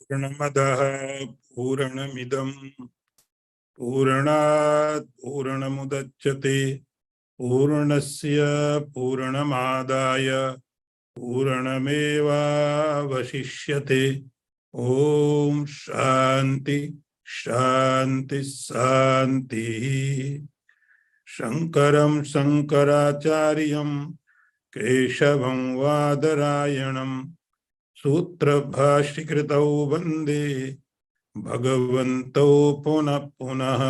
पूर्णमदः पूर्णमिदं पूर्णात् पूर्णमुदच्यते पूर्णस्य पूर्णमादाय पूर्णमेवावशिष्यते। ओम शांति शांति शांति। शंकरं शंकराचार्यं केशवं वादरायणं सूत्रभाष्यकृतौ वन्दे भगवन्तौ पुनः पुनः।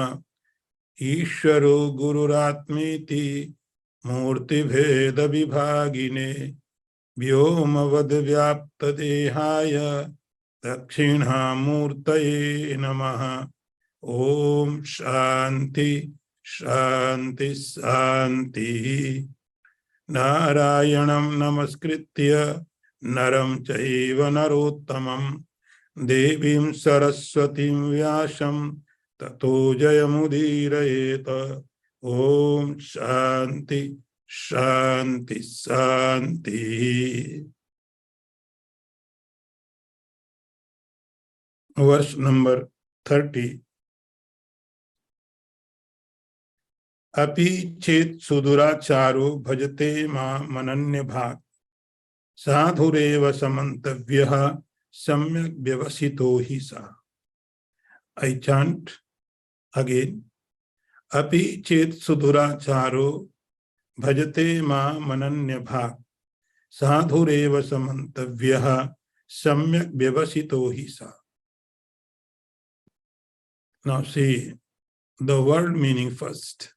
ईश्वरो गुरुरात्मेति मूर्तिभेद विभागिने व्योमवद्व्याप्तदेहाय दक्षिणामूर्तये नमः। ओम शांति शांति शांति। नारायणं नमस्कृत्य नरं चैव नरोत्तमं देवीं सरस्वतीं व्यासं ततो जयमुदीरयेत। ओम शांति शांति शांति। वर्ष नंबर 30। अपि चेत् सुदुराचारो भजते मामनन्य भाग साधुरेव समन्तव्यः सम्यक् व्यवसितो हि सः। I chant again. अपि चेत् सुदुराचारो भजते मामनन्य भाग साधुरेव समन्तव्यः सम्यक् व्यवसितो हि सः. Now see the word meaning first.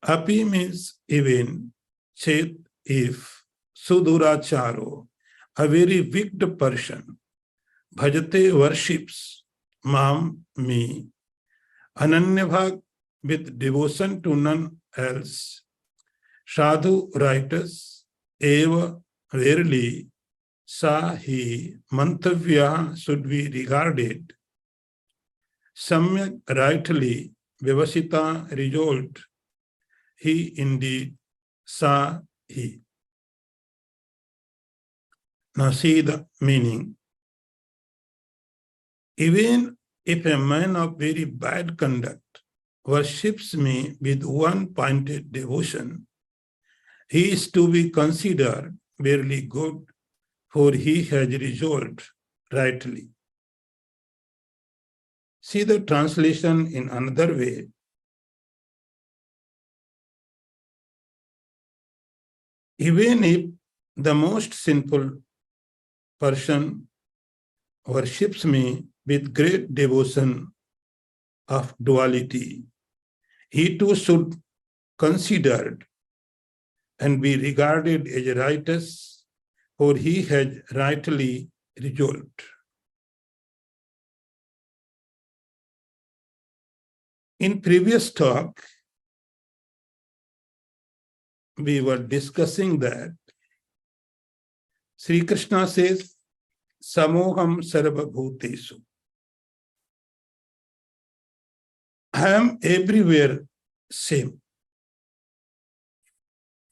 Api means even, chet if, suduracharo, a very wicked person, bhajate worships, mam, me, ananyabhag, with devotion to none else, sadhu, righteous, eva, verily, sa, he, mantavya, should be regarded, samyak, rightly, vyavasita, resolved, he indeed, sa, he. Now see the meaning. Even if a man of very bad conduct worships me with one-pointed devotion, he is to be considered very good, for he has resolved rightly. See the translation in another way. Even if the most sinful person worships me with great devotion of duality, he too should considered and be regarded as righteous, for he has rightly resolved. In previous talk, we were discussing that Sri Krishna says, Samoham sarva bhutesu. I am everywhere same,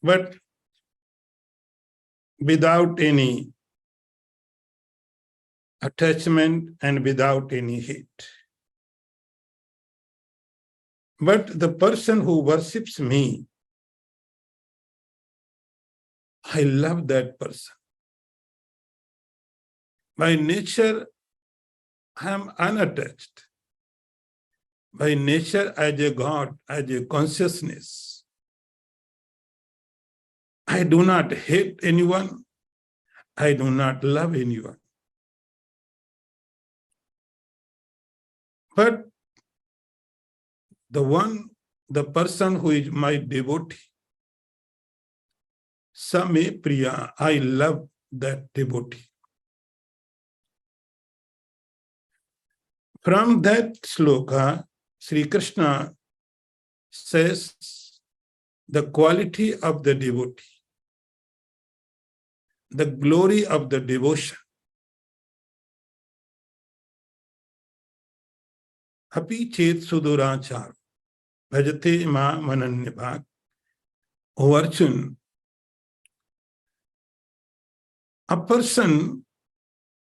but without any attachment and without any hate. But the person who worships me, I love that person. By nature, I am unattached. By nature, as a God, as a consciousness, I do not hate anyone. I do not love anyone. But the person who is my devotee, Same Priya, I love that devotee. From that sloka, Sri Krishna says the quality of the devotee, the glory of the devotion. Api chet sudurachar, bhajate ma mananyabhag. O Arjun, a person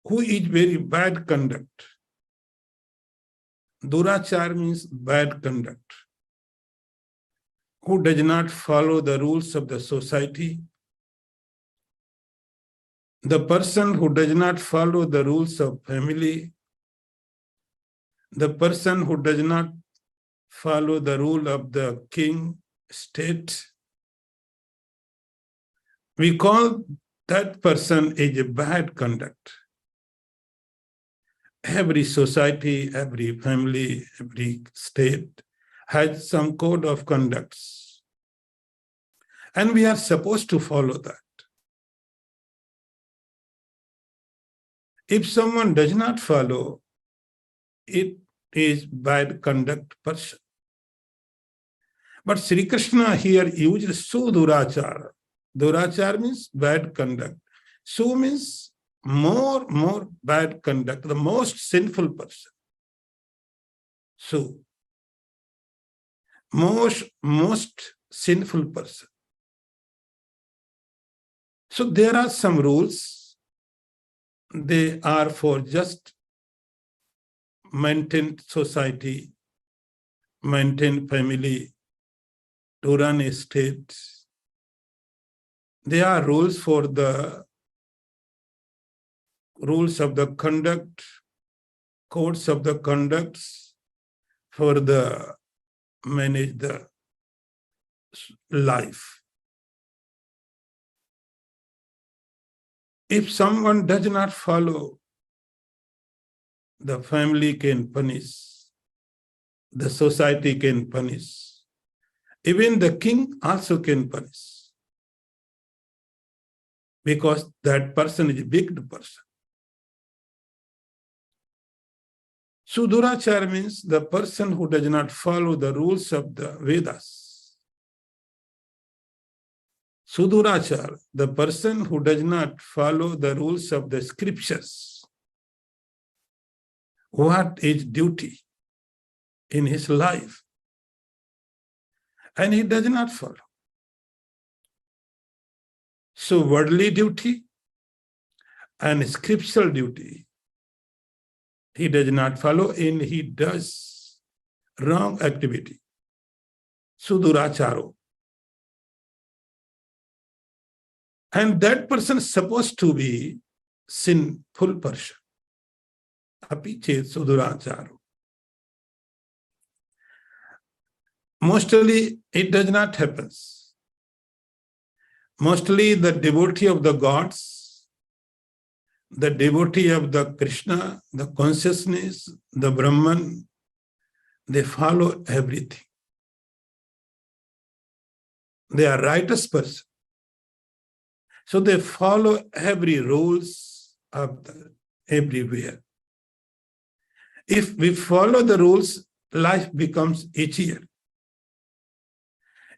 who is very bad conduct. Durachar means bad conduct. Who does not follow the rules of the society. The person who does not follow the rules of family. The person who does not follow the rule of the king, state. We call that person is a bad conduct. Every society, every family, every state has some code of conducts. And we are supposed to follow that. If someone does not follow, it is bad conduct person. But Sri Krishna here uses Sudurachara. Durachara means bad conduct. Su means more bad conduct, the most sinful person. So, most sinful person. So there are some rules. They are for just maintain society, maintain family, to run a state. There are rules for the rules of the conduct, codes of the conducts for the manage the life. If someone does not follow, the family can punish, the society can punish, even the king also can punish, because that person is a big person. Sudurachar means the person who does not follow the rules of the Vedas. Sudurachar, the person who does not follow the rules of the scriptures. What is duty in his life? And he does not follow. So worldly duty and scriptural duty, he does not follow, and he does wrong activity. Suduracharo. And that person is supposed to be sinful person. Apiche Suduracharo. Mostly it does not happen. Mostly the devotee of the gods, the devotee of the Krishna, the consciousness, the Brahman, they follow everything. They are righteous person. So they follow every rules of everywhere. If we follow the rules, life becomes easier.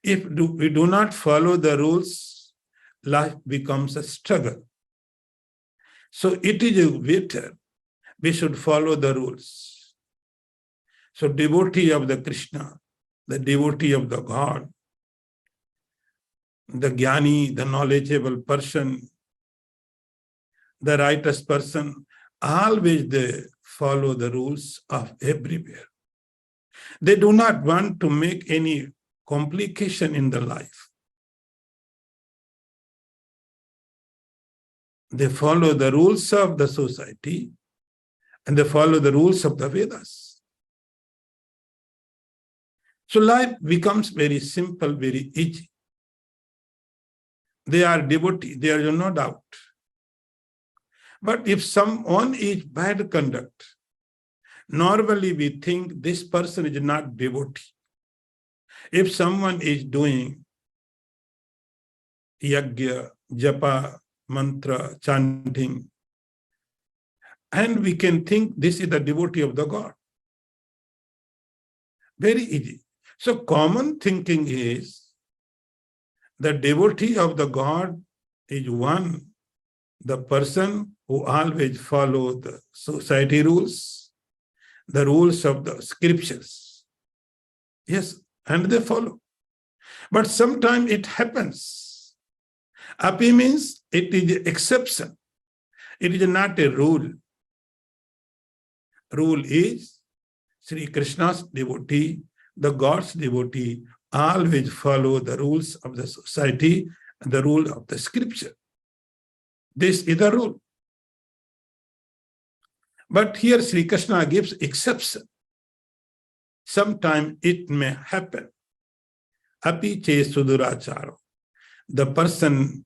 If we do not follow the rules, life becomes a struggle. So it is better we should follow the rules. So devotee of the Krishna, the devotee of the God, the jnani, the knowledgeable person, the righteous person, always they follow the rules of everywhere. They do not want to make any complication in the life. They follow the rules of the society and they follow the rules of the Vedas. So life becomes very simple, very easy. They are devotee, there is no doubt. But if someone is bad conduct, normally we think this person is not devotee. If someone is doing yajna, japa, mantra, chanting, and we can think this is the devotee of the God. Very easy. So common thinking is the devotee of the God is one, the person who always follow the society rules, the rules of the scriptures. Yes, and they follow. But sometimes it happens. Api means it is an exception. It is not a rule. Rule is Sri Krishna's devotee, the God's devotee, always follow the rules of the society and the rule of the scripture. This is the rule. But here Sri Krishna gives exception. Sometimes it may happen. Api che suduracharo. The person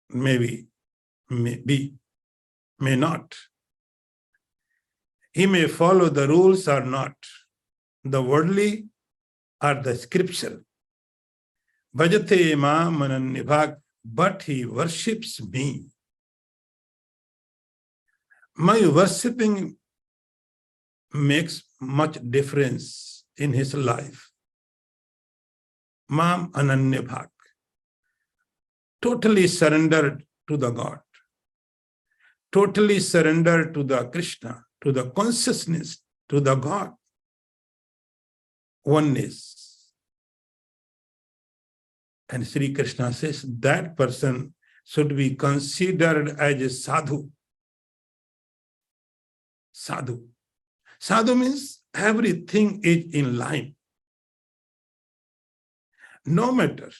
may not. He may follow the rules or not, the worldly or the scripture. Bhajate ma manannibhag, but he worships me. My worshipping makes much difference in his life. Mam ananyabhag. Totally surrendered to the God. Totally surrendered to the Krishna, to the consciousness, to the God. Oneness. And Sri Krishna says that person should be considered as a sadhu. Sadhu. Sadhu means everything is in line. No matter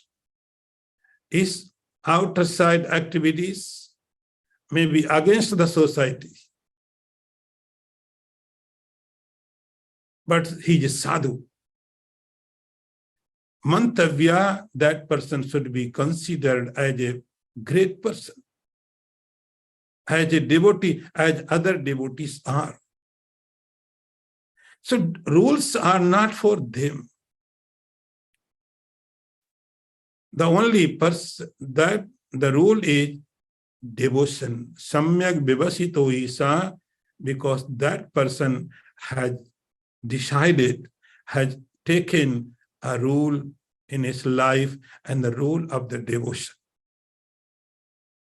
his outer side activities may be against the society, but he is sadhu. Mantavya, that person should be considered as a great person, as a devotee, as other devotees are. So rules are not for them. The only person that the rule is devotion. Samyak vivasito isa, because that person has decided, has taken a rule in his life and the rule of the devotion.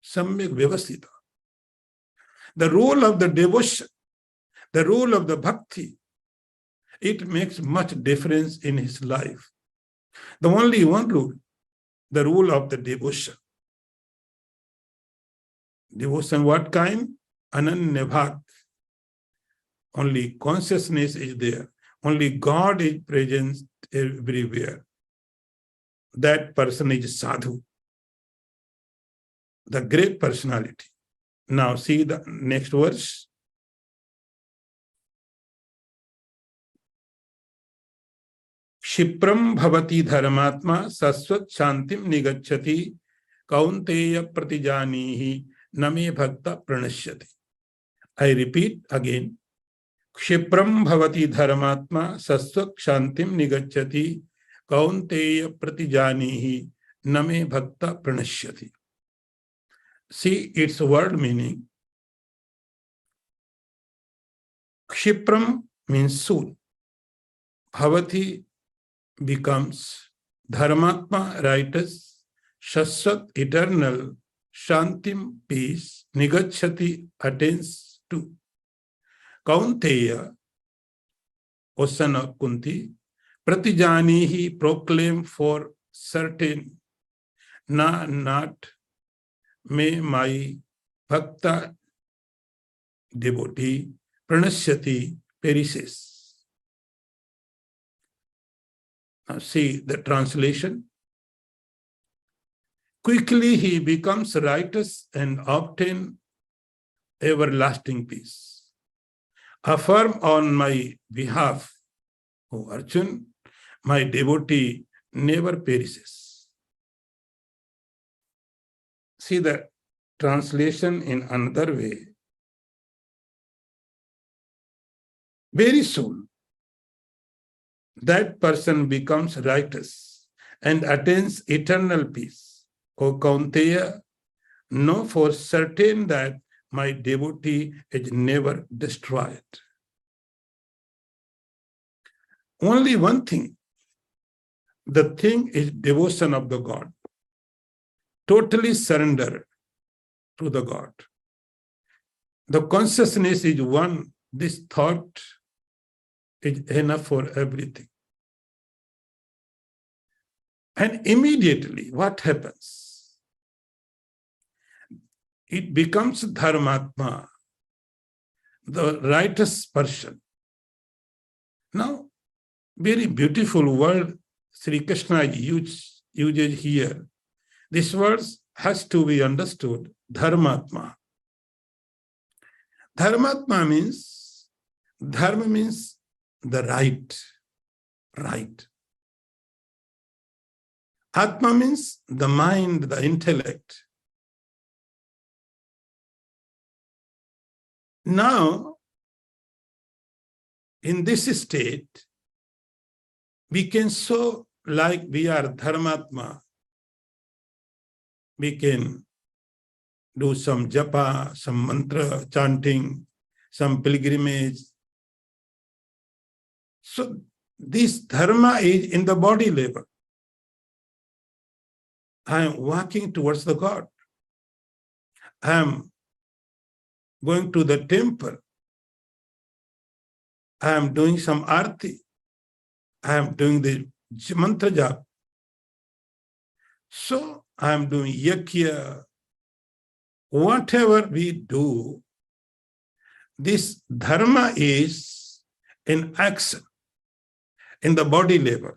Samyak vivasita. The rule of the devotion, the rule of the bhakti, it makes much difference in his life. The only one rule, the rule of the devotion. Devotion what kind? Ananyabhak. Only consciousness is there. Only God is present everywhere. That person is sadhu, the great personality. Now see the next verse. Kshipram bhavati dharmatma saswat shantim nigacchati kaunteya pratijanihi name bhakta pranashyati. I repeat again. Kshipram bhavati dharmatma saswat shantim nigacchati kaunteya pratijanihi name bhakta pranashyati. See its word meaning. Kshipram means soon. Bhavati becomes. Dharmatma, righteous. Shaswat, eternal. Shantim, peace. Nigacchati, attains to. Kaunteya, O son of Kunti. Pratijanihi, proclaim for certain. Not. May my bhakta devotee pranashyati perishes. Now see the translation. Quickly he becomes righteous and obtain everlasting peace. Affirm on my behalf, O Arjun, my devotee never perishes. See the translation in another way. Very soon, that person becomes righteous and attains eternal peace. O Kaunteya, know for certain that my devotee is never destroyed. Only one thing. The thing is devotion of the God. Totally surrender to the God. The consciousness is one. This thought is enough for everything. And immediately, what happens? it becomes Dharmatma, the righteous person. Now, very beautiful word Sri Krishna uses here. This word has to be understood, Dharmatma. Dharmatma means, Dharma means the right. Atma means the mind, the intellect. Now, in this state, we can show like we are Dharmatma. We can do some japa, some mantra chanting, some pilgrimage. So this dharma is in the body level. I am walking towards the God. I am going to the temple. I am doing some arti. I am doing the mantra japa. So I am doing yakya. Whatever we do, this dharma is in action, in the body level.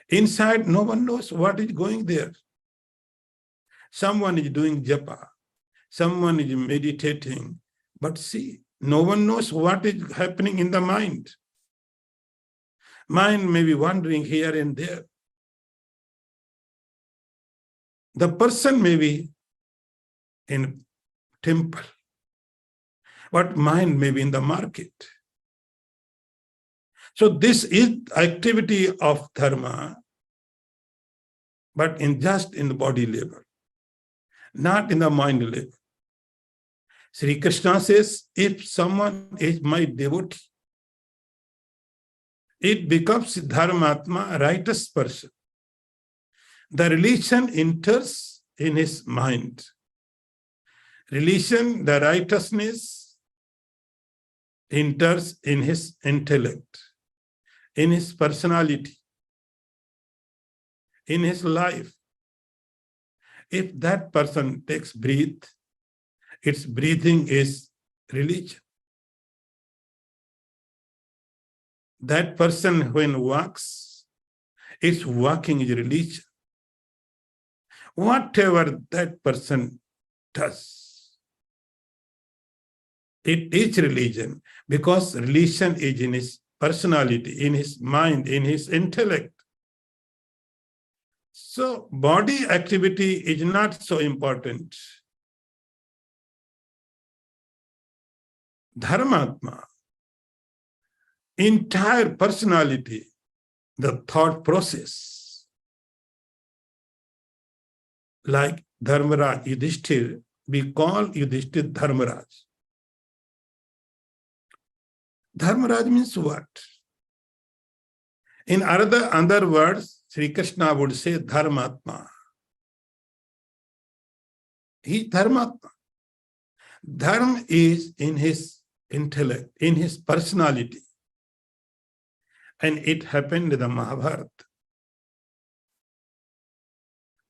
Inside, no one knows what is going there. Someone is doing japa, someone is meditating, but see, no one knows what is happening in the mind. Mind may be wandering here and there. The person may be in temple, but mind may be in the market. So this is activity of dharma, but just in the body level, not in the mind level. Sri Krishna says, if someone is my devotee, it becomes Dharmatma, righteous person. The relation enters in his mind. Relation, the righteousness enters in his intellect, in his personality, in his life. If that person takes breath, its breathing is religion. That person when walks, its walking is religion. Whatever that person does, it is religion, because religion is in his personality, in his mind, in his intellect. So body activity is not so important. Dharmatma, entire personality, the thought process, like Dharmaraj, Yudhishthir, we call Yudhishthir Dharmaraj. Dharmaraj means what? In other words, Sri Krishna would say Dharmatma. He Dharmatma. Dharma is in his intellect, in his personality. And it happened in the Mahabharata.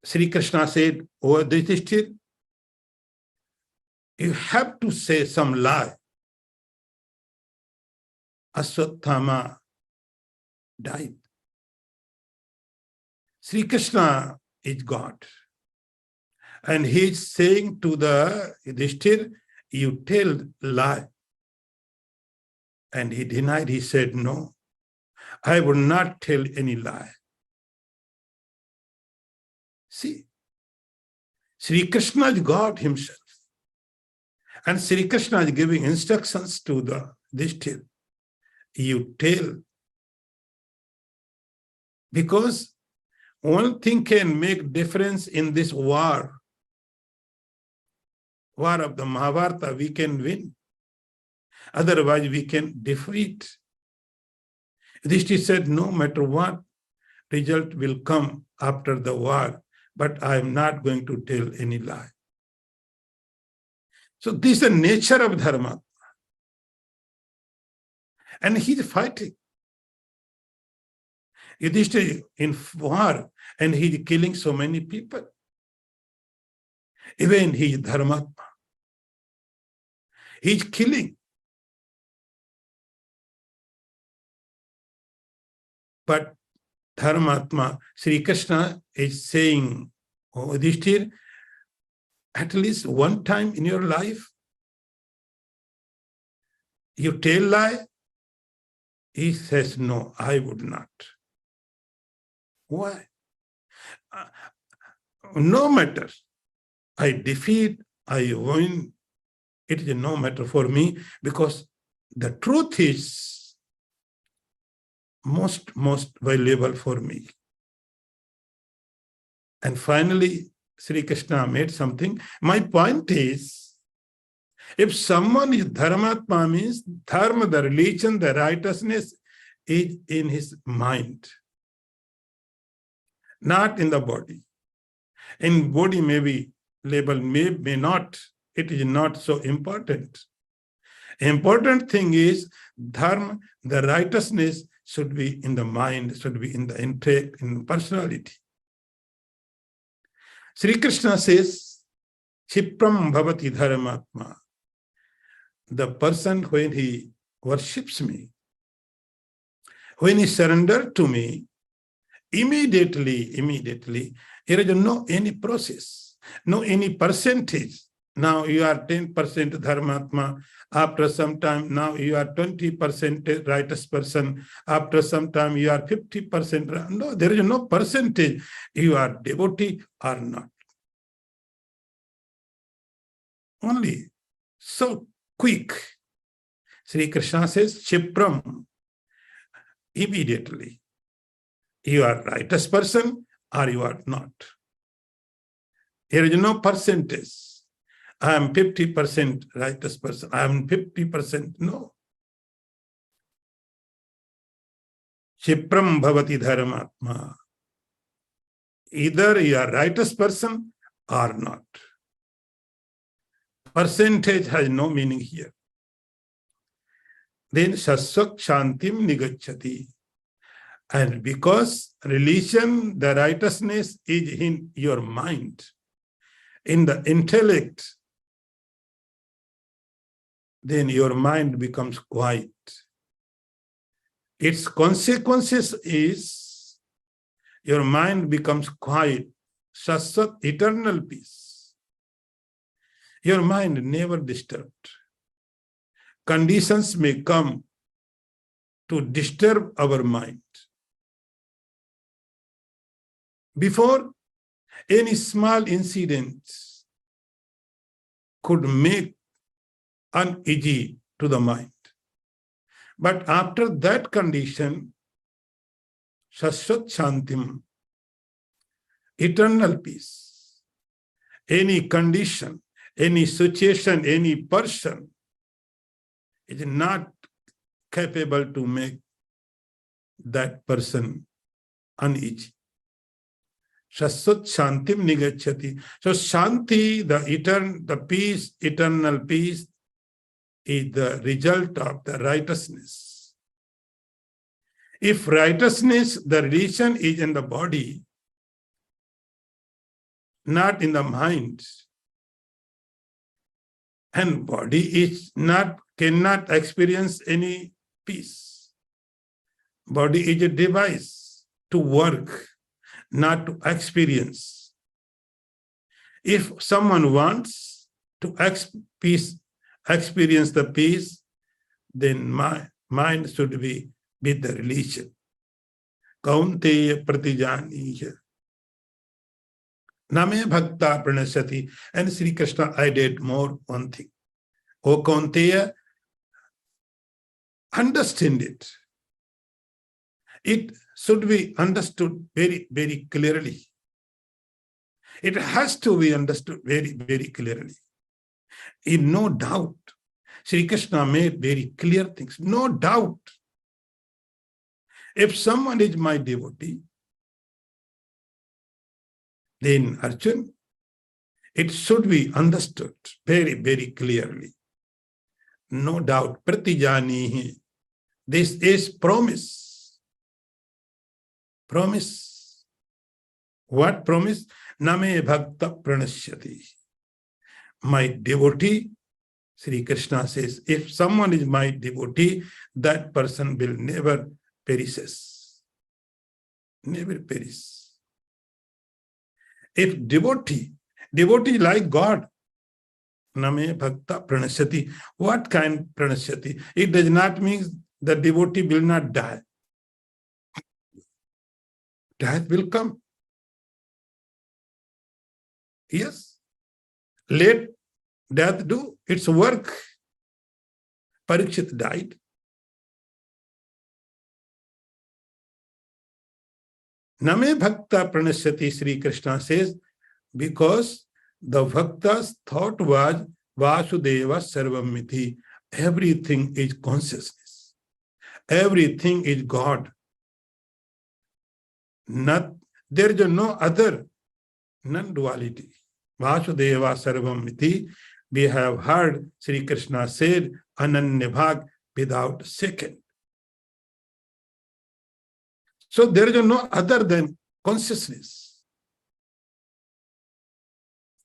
Sri Krishna said, "O Yudhishthir, you have to say some lie." Aswathama died. Sri Krishna is God. And he is saying to the Yudhishthir, you tell lie. And he denied, he said, no, I will not tell any lie. See, Sri Krishna is God himself. And Sri Krishna is giving instructions to the Yudhishthir. You tell. Because one thing can make difference in this war of the Mahabharata, we can win. Otherwise, we can defeat. Yudhishthira said, no matter what, result will come after the war, but I am not going to tell any lie. So this is the nature of Dharma. And he's fighting. Yudhishthira in war, and he's killing so many people. Even he is Dharmatma. He is killing. But Dharmatma, Sri Krishna is saying, oh Yudhishthir, at least one time in your life, you tell lie? He says, no, I would not. Why? No matter. I defeat, I win. It is no matter for me, because the truth is most valuable for me. And finally, Sri Krishna made something. My point is, if someone is Dharmatma, means Dharma, the religion, the righteousness is in his mind, not in the body. In body maybe label, may not. It is not so important. Important thing is Dharma, the righteousness should be in the mind, should be in the intellect, in personality. Sri Krishna says, Chipram bhavati dharmatma. The person, when he worships me, when he surrenders to me, immediately, there is no any process, no any percentage. Now you are 10% dharmatma. After some time, now you are 20% righteous person. After some time, you are 50%. No, there is no percentage. You are devotee or not. Only so quick. Sri Krishna says, Chipram, immediately. You are righteous person or you are not. There is no percentage. I am 50% righteous person. I am 50%. No. Chipram bhavati dharmatma. Either you are righteous person or not. Percentage has no meaning here. Then shaswak shantim nigacchati. And because religion, the righteousness is in your mind, in the intellect, then your mind becomes quiet. Its consequences is your mind becomes quiet, shaswat, eternal peace. Your mind never disturbed. Conditions may come to disturb our mind. Before, any small incident could make uneasy to the mind. But after that condition, shaswat shantim, eternal peace, any condition, any situation, any person is not capable to make that person uneasy. Shaswat shantim nigacchati. So shanti, the peace, eternal peace, is the result of the righteousness. If righteousness, the relation is in the body, not in the mind, and body is cannot experience any peace. Body is a device to work, not to experience. If someone wants to experience the peace, then my mind should be with the religion. Kaunteya pratijaniya. Name bhakta pranasati. And Sri Krishna added more one thing. O Kaunteya, understand it. It should be understood very, very clearly. It has to be understood very, very clearly. In no doubt, Sri Krishna made very clear things. No doubt. If someone is my devotee, then Arjun, it should be understood very, very clearly. No doubt. Pratijanihi. This is promise. Promise. What promise? Name bhakta pranashyati. my devotee, Sri Krishna says, if someone is my devotee, that person will never perishes. Never perish. If devotee like God, Name Bhakta Pranashyati. What kind Pranashyati? It does not mean the devotee will not die. Death will come. Yes. Let death do its work. Parikshit died. Name Bhakta Pranashyati, Sri Krishna says, because the Bhakta's thought was Vasudeva Sarvamiti. Everything is consciousness. Everything is God. There is no other, non-duality. Vasudeva Sarvamiti. We have heard Sri Krishna said, Ananyabhag, without second. So there is no other than consciousness.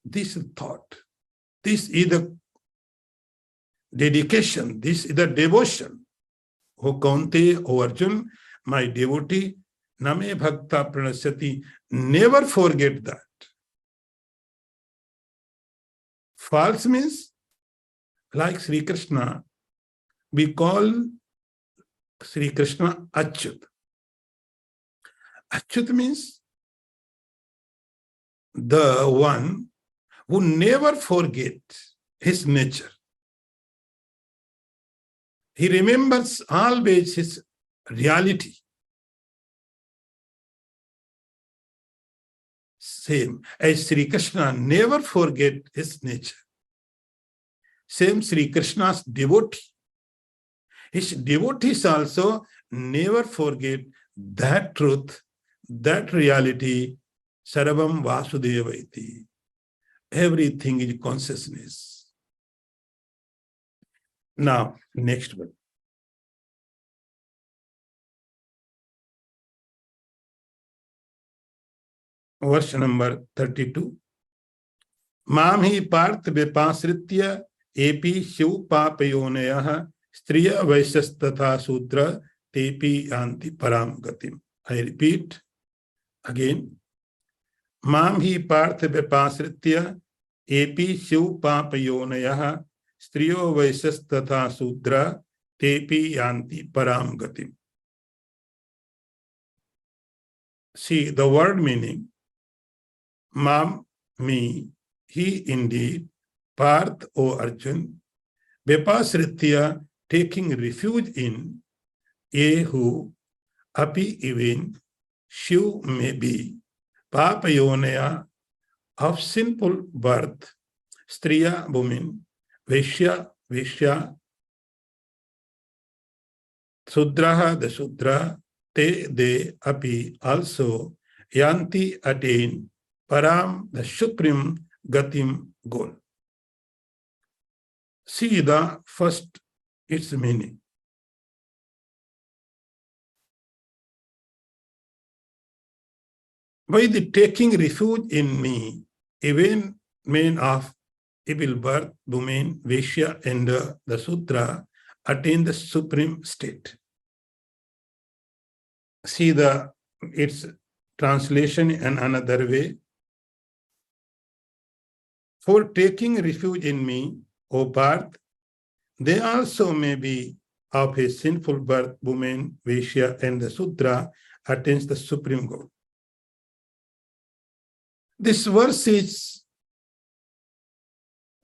This is thought. This is the dedication. This is the devotion. O Kaunte, O Arjun, my devotee, Name Bhakta Pranashyati. Never forget that. False means, like Sri Krishna, we call Sri Krishna Achyut. Achyut means the one who never forgets his nature. He remembers always his reality. Same as Sri Krishna never forget his nature. Same Sri Krishna's devotee. His devotees also never forget that truth, that reality, Sarvam Vasudeva iti. Everything is consciousness. Now, next one. Verse number 32. Mam hi parth vipasritya epi shiv papayonayah striya vaishas tatha sudra tepi anti param gatim. I repeat again. Mam hi parth vipasritya epi shiv papayonayah striyo vaishas tatha sudra tepi anti param gatim. See the word meaning. Mam, me, he indeed, Parth, O Arjun, Vipasritya, taking refuge in, ye who, api even, Shiv may be, Papayonaya, of sinful birth, Striya, woman, Vishya, Sudraha, the Sudra, te, they, api, also, Yanti, attain, Param, the supreme gatim goal. See the first, its meaning. By the taking refuge in me, even men of evil birth, women, Vishya, and the Sudra attain the supreme state. See its translation in another way. For taking refuge in me, O Parth, they also may be of a sinful birth, woman, Vishya, and the Sudra attains the supreme goal. This verse is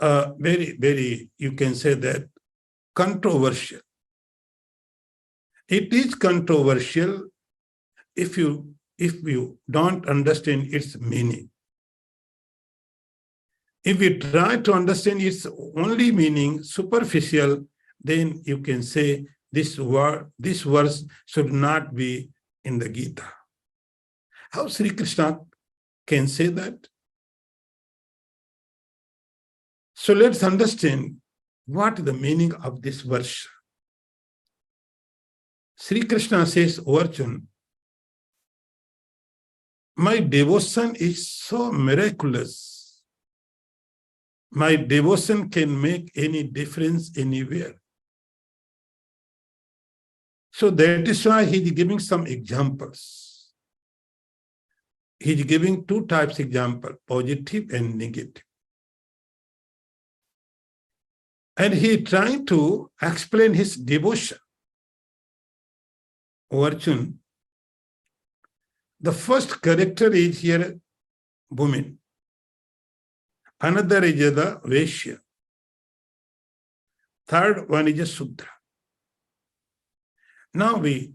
very, you can say that, controversial. It is controversial if you don't understand its meaning. If we try to understand its only meaning, superficial, then you can say this verse should not be in the Gita. How Sri Krishna can say that? So let's understand what is the meaning of this verse. Sri Krishna says, O Arjun, my devotion is so miraculous. my devotion can make any difference anywhere. So that is why he is giving some examples. He is giving two types of example, positive and negative. And he is trying to explain his devotion. Arjun, the first character is here woman. Another is the Vaishya. Third one is a Sudra. Now we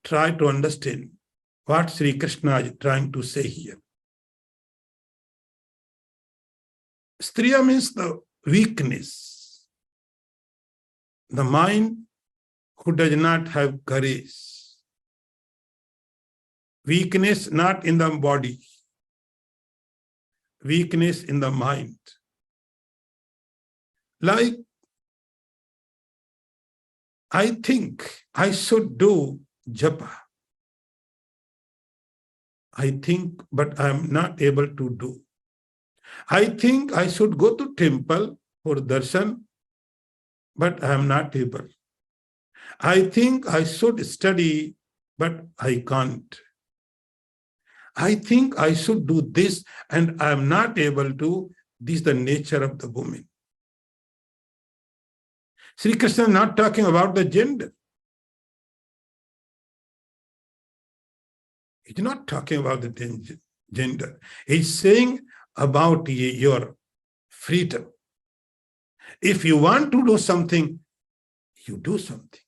try to understand what Sri Krishna is trying to say here. Striya means the weakness, the mind who does not have courage. Weakness not in the body, weakness in the mind. Like, I think I should do japa. I think, but I am not able to do. I think I should go to temple for darshan, but I am not able. I think I should study, but I can't. I think I should do this, and I am not able to. This is the nature of the woman. Sri Krishna is not talking about the gender. He's not talking about the gender. He's saying about your freedom. If you want to do something, you do something.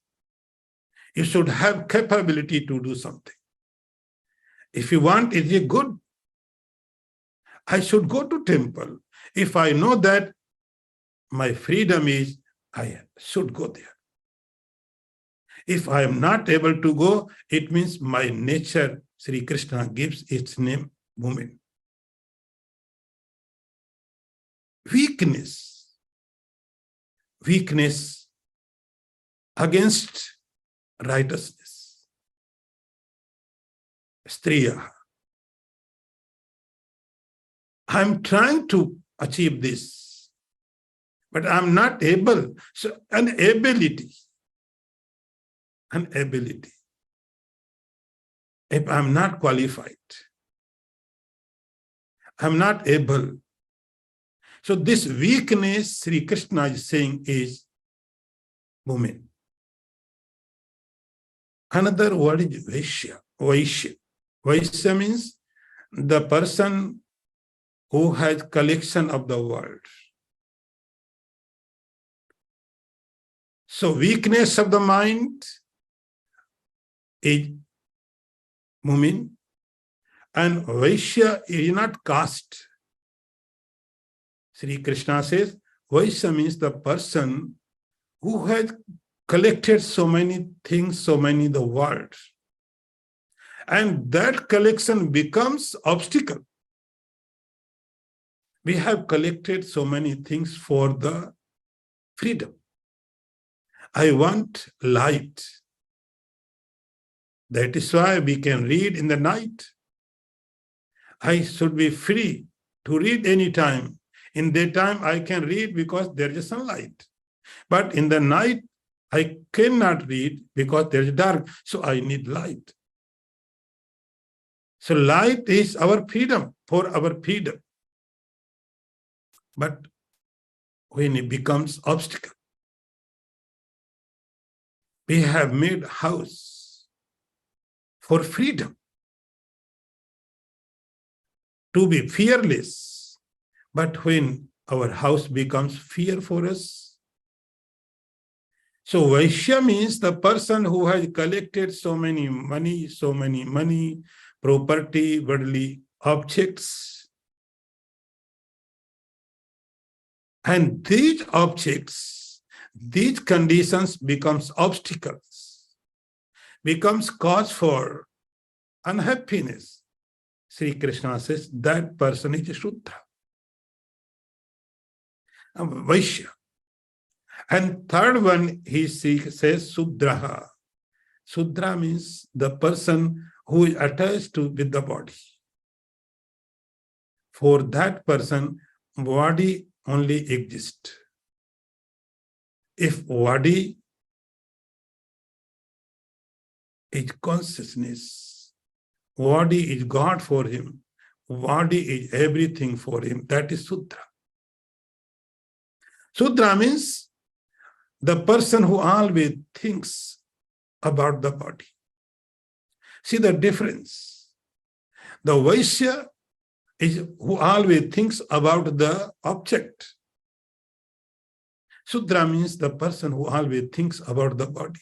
You should have capability to do something. If you want, is it good? I should go to temple. If I know that my freedom is, I should go there. If I am not able to go, it means my nature, Sri Krishna gives its name, woman. Weakness. Weakness against righteousness. Striya. I'm trying to achieve this, but I'm not able. So an ability. If I'm not qualified, I'm not able. So this weakness, Sri Krishna is saying, is woman. Another word is Vaishya. Vaishya. Vaishya means the person who has collection of the world. So weakness of the mind is woman, and Vaishya is not caste. Sri Krishna says, Vaishya means the person who has collected so many things, so many the world. And that collection becomes obstacle. We have collected so many things for the freedom. I want light. That is why we can read in the night. I should be free to read anytime. In daytime, I can read because there is sunlight. But in the night, I cannot read because there is dark. So I need light. So light is our freedom, for our freedom. But when it becomes obstacle, we have made house for freedom, to be fearless. But when our house becomes fear for us, so Vaishya means the person who has collected so many money, property, worldly objects. And these objects, these conditions becomes obstacles, becomes cause for unhappiness. Sri Krishna says that person is a Shudra, a Vaishya. And third one, he says Sudraha. Sudra means the person who is attached with the body. For that person, body only exists. If body is consciousness, body is God for him, body is everything for him, that is Sudra. Sudra means the person who always thinks about the body. See the difference. The Vaishya is who always thinks about the object. Sudra means the person who always thinks about the body.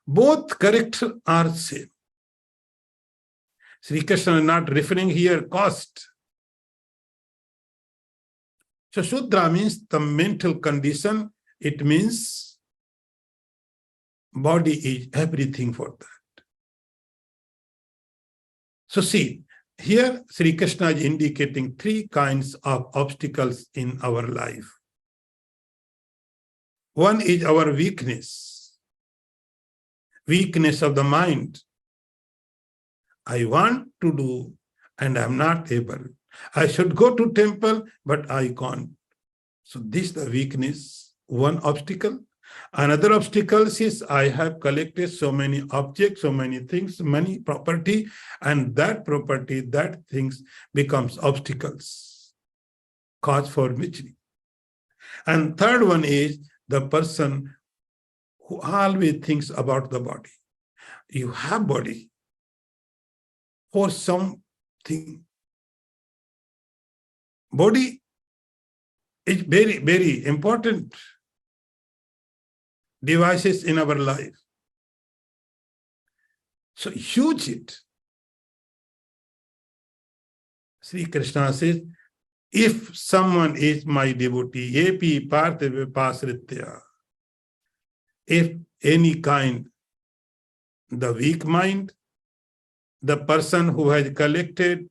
Both characters are same. Sri Krishna is not referring here cost. So Sudra means the mental condition. It means body is everything for that. So see, here Sri Krishna is indicating three kinds of obstacles in our life. One is our weakness of the mind. I want to do and I'm not able. I should go to temple, but I can't. So this is the weakness, one obstacle. Another obstacle is I have collected so many objects, so many things, money, property, and that property, that things becomes obstacles, cause for misery. And third one is the person who always thinks about the body. You have body for something. Body is very, very important devices in our life. So use it. Sri Krishna says, if someone is my devotee, epi parthe pasritya, if any kind, the weak mind, the person who has collected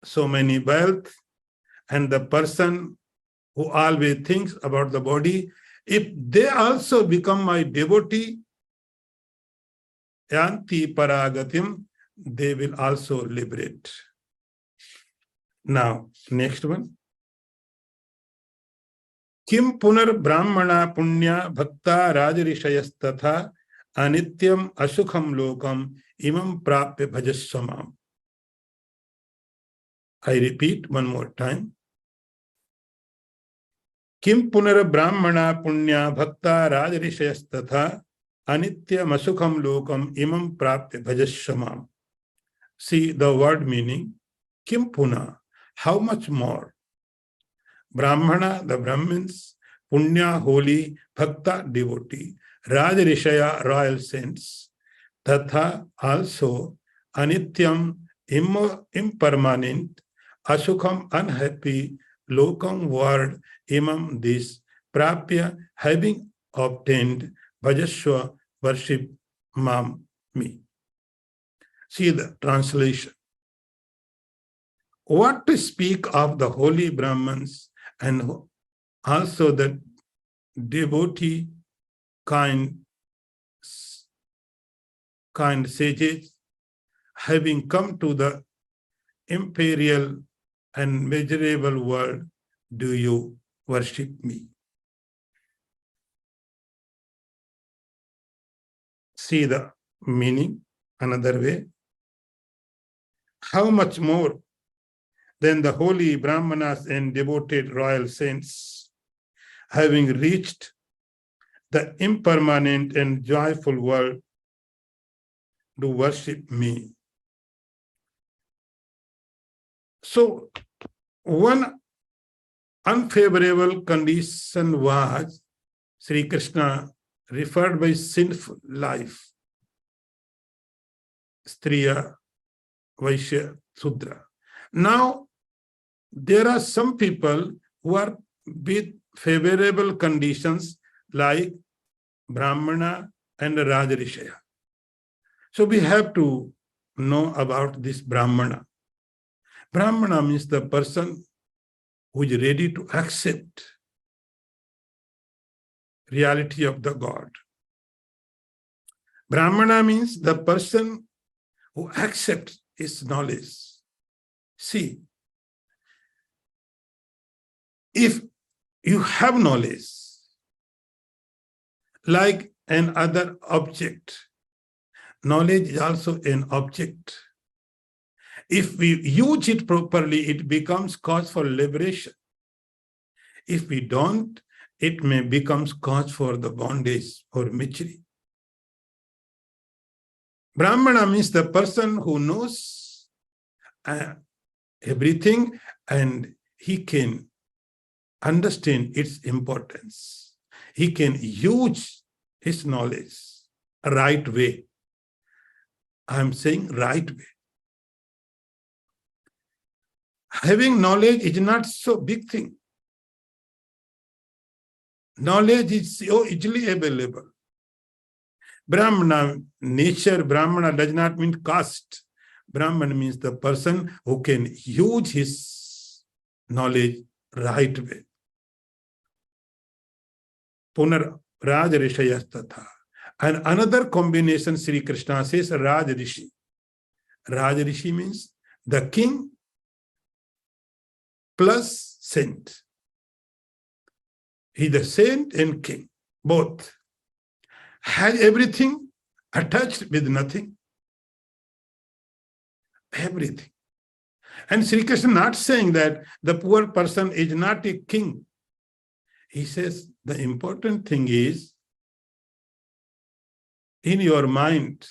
so many wealth, and the person who always thinks about the body, if they also become my devotee, yanti paragatim, they will also liberate. Now, next one. Kim punar brahmana punya bhakta rajarishayastatha anityam asukham lokam imam prapya bhajaswamam. I repeat one more time. Kim punar brahmana punya bhakta rajarishayastatha anityam asukham lokam imam prapya bhajaswamam. See the word meaning. Kim puna, how much more? Brahmana, the Brahmins, Punya, holy, Bhakta, devotee, Rajarishaya, royal saints, Tatha, also, Anityam, impermanent, Asukham, unhappy, Lokam, world, Imam, this, Prapya, having obtained, Bhajaswa, worship, Mam, me. See the translation. What to speak of the holy Brahmins and also the devotee kind sages having come to the imperial and measurable world, do you worship me? See the meaning another way. How much more than the holy Brahmanas and devoted royal saints, having reached the impermanent and joyful world, do worship me. So, one unfavorable condition was Sri Krishna referred by sinful life, Striya, Vaishya, Sudra. Now, there are some people who are with favorable conditions like Brahmana and Rajarishaya. So we have to know about this Brahmana. Brahmana means the person who is ready to accept reality of the God. Brahmana means the person who accepts his knowledge, See, if you have knowledge, like an other object, knowledge is also an object. If we use it properly, it becomes cause for liberation. If we don't, it may become cause for the bondage or misery. Brahmana means the person who knows everything and he can understand its importance. He can use his knowledge right way. I'm saying right way. Having knowledge is not so big thing. Knowledge is so easily available. Brahmana, nature, Brahmana does not mean caste. Brahman means the person who can use his knowledge right way. Punar Raj Rishayasthatha. And another combination, Sri Krishna says Raj Rishi. Raj Rishi means the king plus saint. He the saint and king, both. Has everything attached with nothing. Everything. And Sri Krishna not saying that the poor person is not a king. He says the important thing is in your mind,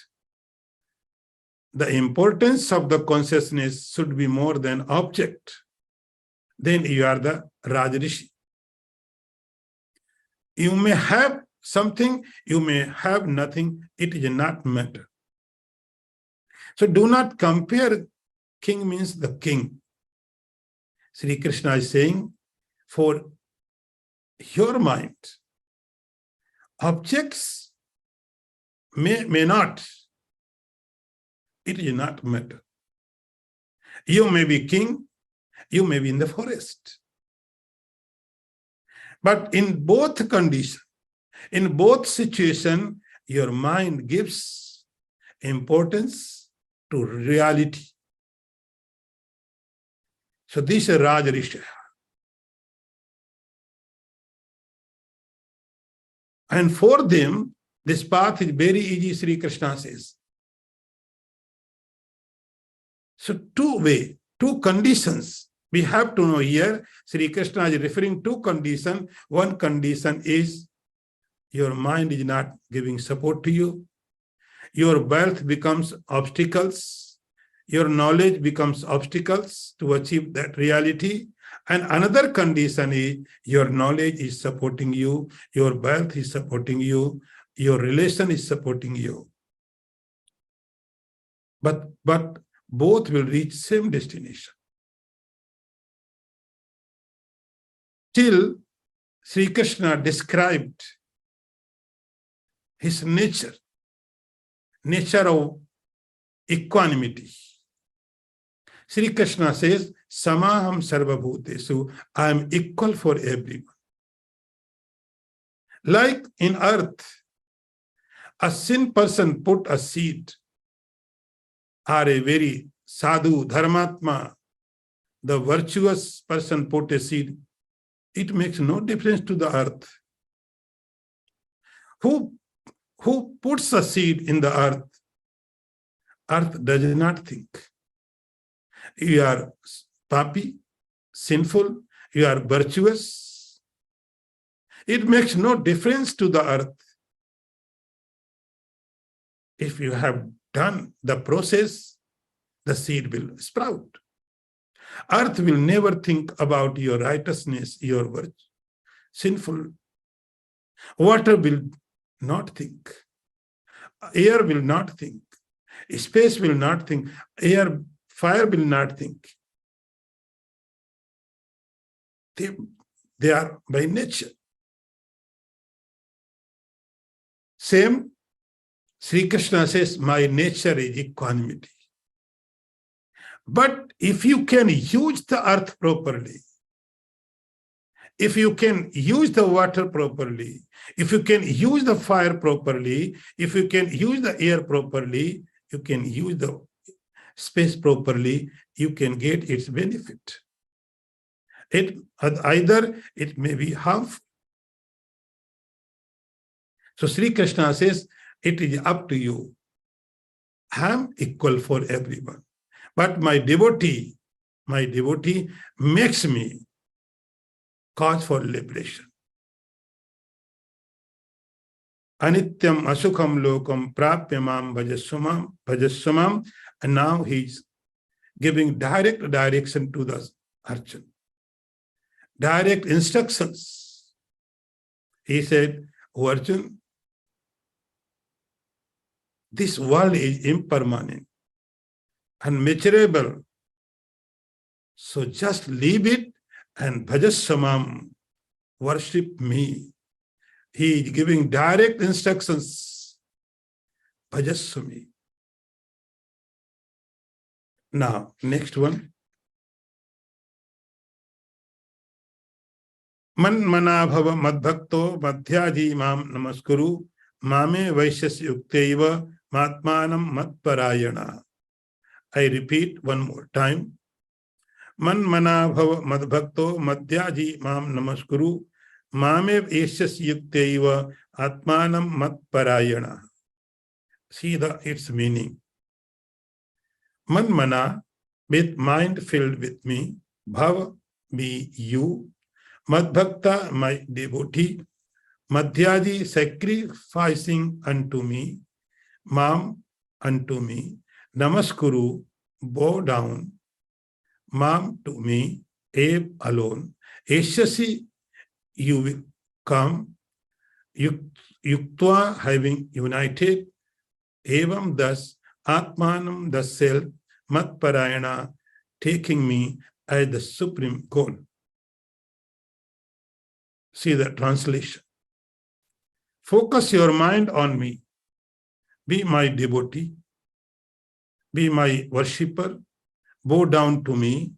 the importance of the consciousness should be more than object. Then you are the Rajrishi. You may have something, you may have nothing, it does not matter. So do not compare. King means the king. Sri Krishna is saying, for your mind, objects may not, it does not matter. You may be king, you may be in the forest. But in both conditions, in both situations, your mind gives importance to reality. So this is Rajrisha. And for them, this path is very easy, Sri Krishna says. So two conditions we have to know here. Sri Krishna is referring to conditions. One condition is your mind is not giving support to you. Your wealth becomes obstacles. Your knowledge becomes obstacles to achieve that reality. And another condition is your knowledge is supporting you, your wealth is supporting you, your relation is supporting you. But both will reach same destination. Till Sri Krishna described his nature of equanimity. Sri Krishna says, Samaham Sarvabhutesu, I am equal for everyone. Like in earth, a sin person put a seed, or a very sadhu, dharmatma, the virtuous person put a seed, it makes no difference to the earth. Who puts a seed in the earth? Earth does not think. You are papi, sinful, you are virtuous. It makes no difference to the earth. If you have done the process, the seed will sprout. Earth will never think about your righteousness, your virtue. Sinful. Water will not think. Air will not think. Space will not think. Fire will not think. They are by nature. Same, Sri Krishna says, my nature is equanimity. But if you can use the earth properly, if you can use the water properly, if you can use the fire properly, if you can use the air properly, you can use the spaced properly, you can get its benefit. Either it may be harmful. So Sri Krishna says, it is up to you. I am equal for everyone. But my devotee makes me cause for liberation. Anityam asukham lokam prapyamam bhajaswamam. And now he's giving direct direction to the Arjun. Direct instructions. He said, "O Arjun, this world is impermanent, unmeasurable. So just leave it and bhajaswamam, worship me." He is giving direct instructions. Bhajaswami. Now, next one. Man mana bhava madbhakto madhyaji mam namaskuru mame vaishyasya yukteiva matmanam matparayana. I repeat one more time. Man mana bhava madbhakto madhyaji mam namaskuru mame vaishyasya yukteiva atmanam matparayana. See its meaning. Man mana, with mind filled with me, bhava, be you, madbhakta, my devotee, madhyaji, sacrificing unto me, mam, unto me, namaskuru, bow down, mam, to me, eb, alone, eshyasi, you will come, yuktva, having united, evam, thus, atmanam, the self, matparayana, taking me as the supreme goal. See the translation. Focus your mind on me. Be my devotee. Be my worshipper. Bow down to me.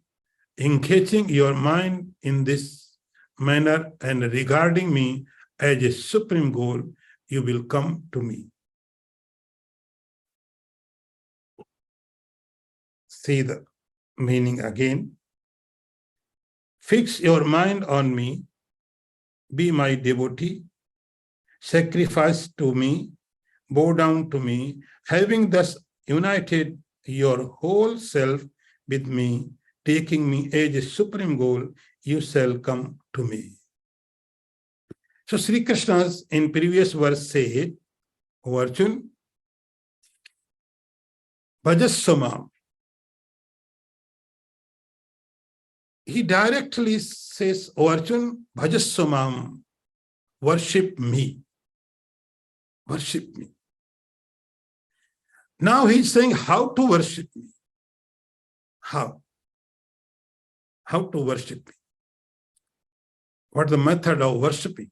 Engaging your mind in this manner and regarding me as a supreme goal, you will come to me. See the meaning again. Fix your mind on me. Be my devotee. Sacrifice to me. Bow down to me. Having thus united your whole self with me, taking me as a supreme goal, you shall come to me. So Sri Krishna in previous verse said, O Arjun, bhajaswamam. He directly says, O Arjun, bhajaswamam, worship me. Worship me. Now he's saying how to worship me. How? How to worship me? What the method of worshiping?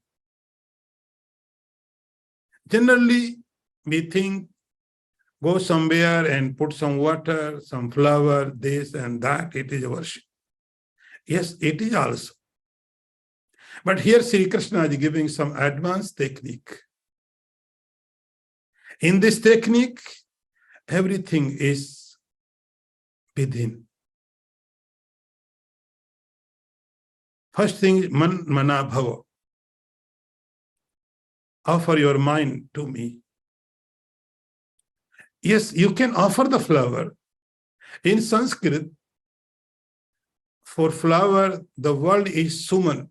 Generally, we think, go somewhere and put some water, some flower, this and that, it is worship. Yes, it is also. But here Sri Krishna is giving some advanced technique. In this technique, everything is within. First thing, man mana bhava. Offer your mind to me. Yes, you can offer the flower. In Sanskrit, for flower, the word is suman.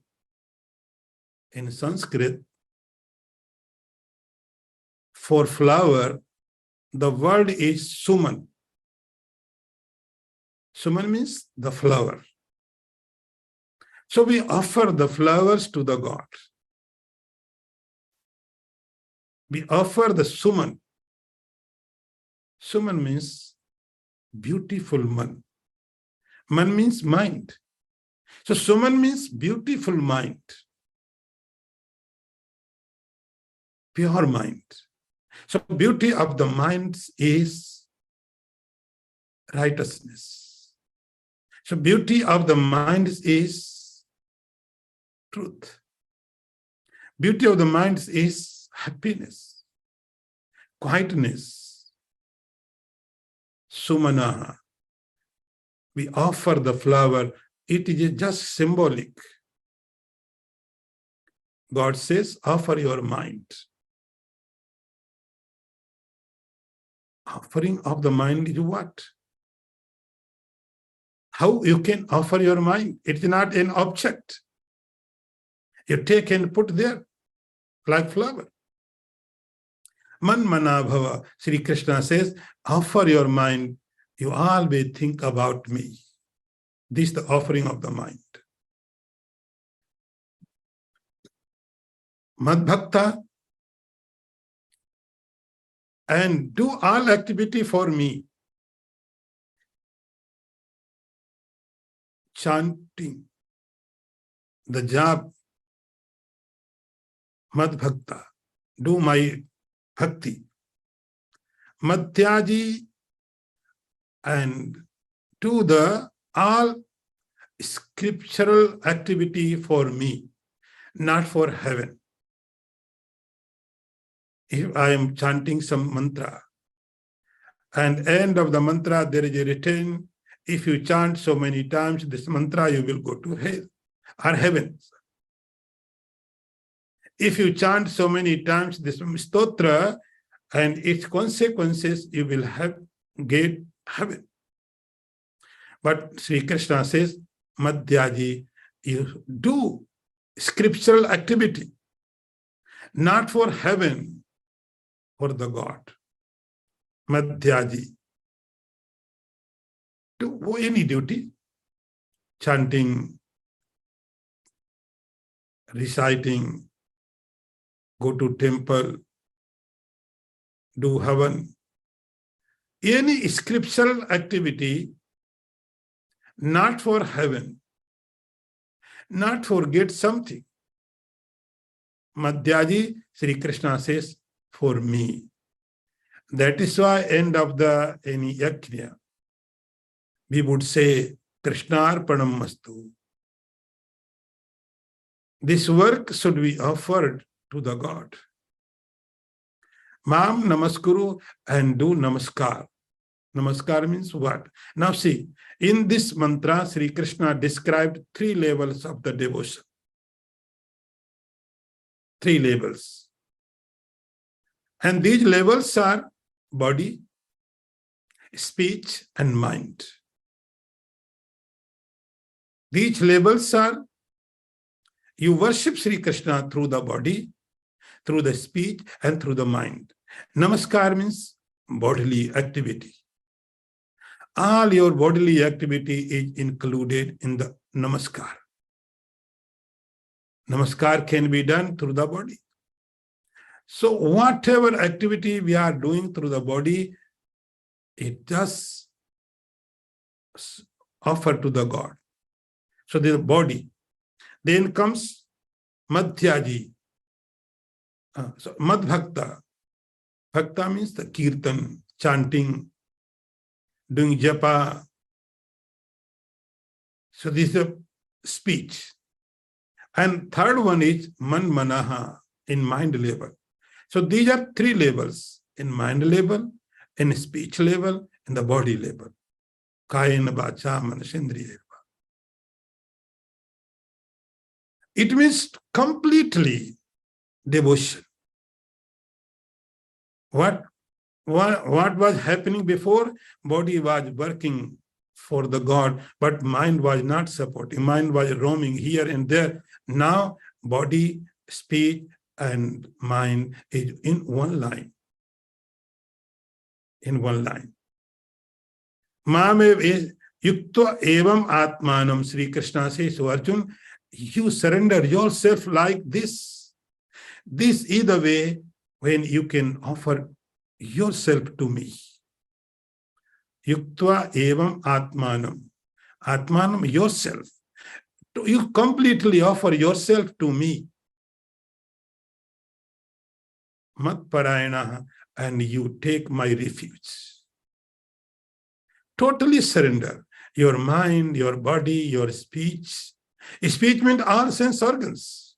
In Sanskrit, for flower, the word is suman. Suman means the flower. So we offer the flowers to the God. We offer the suman. Suman means beautiful man. Man means mind. So suman means beautiful mind. Pure mind. So beauty of the mind is righteousness. So beauty of the mind is truth. Beauty of the mind is happiness, quietness. Sumana, we offer the flower, it is just symbolic. God says, offer your mind. Offering of the mind is what? How you can offer your mind? It is not an object. You take and put there, like flower. Man mana bhava. Sri Krishna says, offer your mind. You always think about me. This is the offering of the mind. Mad bhakta, and do all activity for me. Chanting, the job, mad bhakta, do my bhakti. Madhyaji, and do the all scriptural activity for me, not for heaven. If I am chanting some mantra, and end of the mantra there is a written, if you chant so many times this mantra, you will go to hell or heaven. If you chant so many times this stotra and its consequences, you will get heaven. But Sri Krishna says, Madhyaji, you do scriptural activity, not for heaven, for the God. Madhyaji, do any duty, chanting, reciting, go to temple, do havan, any scriptural activity, not for heaven, not forget something. Madhyaji, Sri Krishna says, for me. That is why end of the any yajna, we would say, Krishnarpanam mastu. This work should be offered to the God. Mam namaskuru, and do namaskar. Namaskar means what? Now see, in this mantra, Sri Krishna described 3 levels of the devotion. 3 levels. And these levels are body, speech, and mind. These levels are, you worship Sri Krishna through the body, through the speech, and through the mind. Namaskar means bodily activity. All your bodily activity is included in the namaskar. Namaskar can be done through the body. So whatever activity we are doing through the body, it just offer to the God. So the body. Then comes Madhyaji. So Madbhakta. Bhakta means the kirtan, chanting, doing japa. So this is a speech. And third one is man manaha, in mind level. So these are 3 levels, in mind level, in speech level, in the body level. Kayena vacha manasendriya. It means completely devotion. What was happening before? Body was working for the God, but mind was not supporting. Mind was roaming here and there. Now, body, speech, and mind is in one line. In one line. Mame yuktva evam atmanam, Sri Krishna says to Arjuna, you surrender yourself like this. This is the way when you can offer yourself to me. Yuktva evam atmanam. Atmanam, yourself. You completely offer yourself to me. Matparayana, and you take my refuge. Totally surrender your mind, your body, your speech. Speech means all sense organs.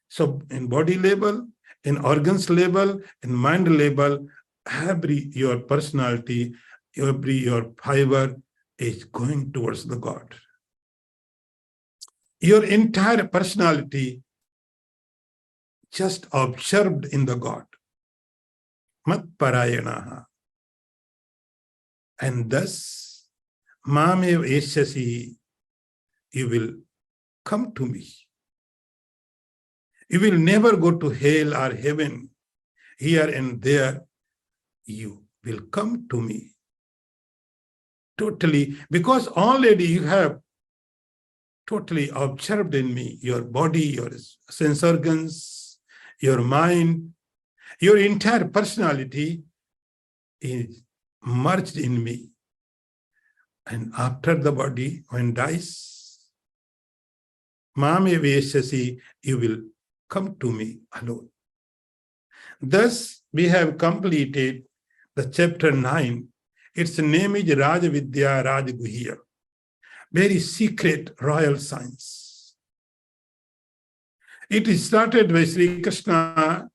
So in body level, in organs level, in mind level, every your personality, your fiber is going towards the God. Your entire personality just observed in the God. Mat parayanaha. And thus, mamev esyasi, you will come to me. You will never go to hell or heaven, here and there. You will come to me. Totally, because already you have totally observed in me your body, your sense organs, your mind, your entire personality is merged in me. And after the body, when dies, Mame Veshasi, you will come to me alone. Thus, we have completed the chapter 9. Its name is Rajavidya Rajguhya, very secret royal science. It is started by Sri Krishna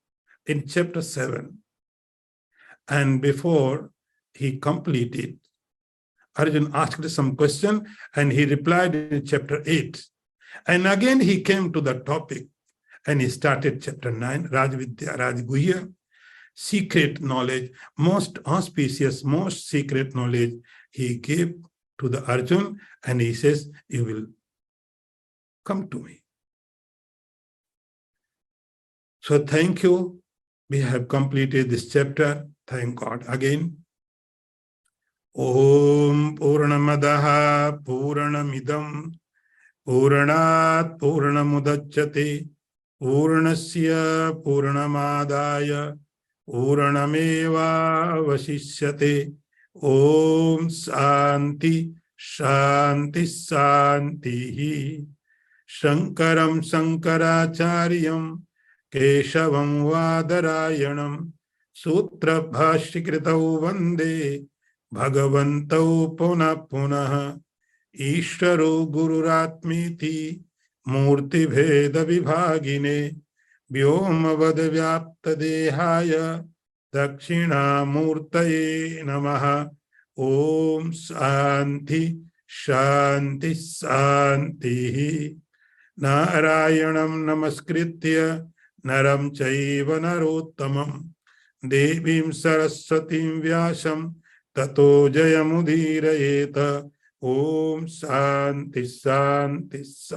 in chapter 7. And before he completed, Arjuna asked some question and he replied in chapter 8. And again he came to the topic and he started chapter 9, Rajavidya Rajguhya, secret knowledge, most auspicious, most secret knowledge he gave to the Arjuna, and he says, you will come to me. So thank you. We have completed this chapter. Thank God again. Om Purnamadaha Purnamidam Purnat Purnamudachyate Purnasya Purnamadaya Purnameva Vasishyate. Om Santi Shanti Santi. Shankaram Shankaracharyam Keshavam Vadarayanam Sutra Bhashikritau Vande Bhagavantau Punah Punah Ishvaro Gururatmiti Murti Bheda Vibhagine Vyomavad Vyapta Dehaya Dakshina Murtaye Namaha. Om Santi Shanti Santi. Narayanam Namaskritya Naram Chaiva Narottamam Devim Saraswatim Vyasam Tato Jayamudirayeta. Om Santi Santi Santi.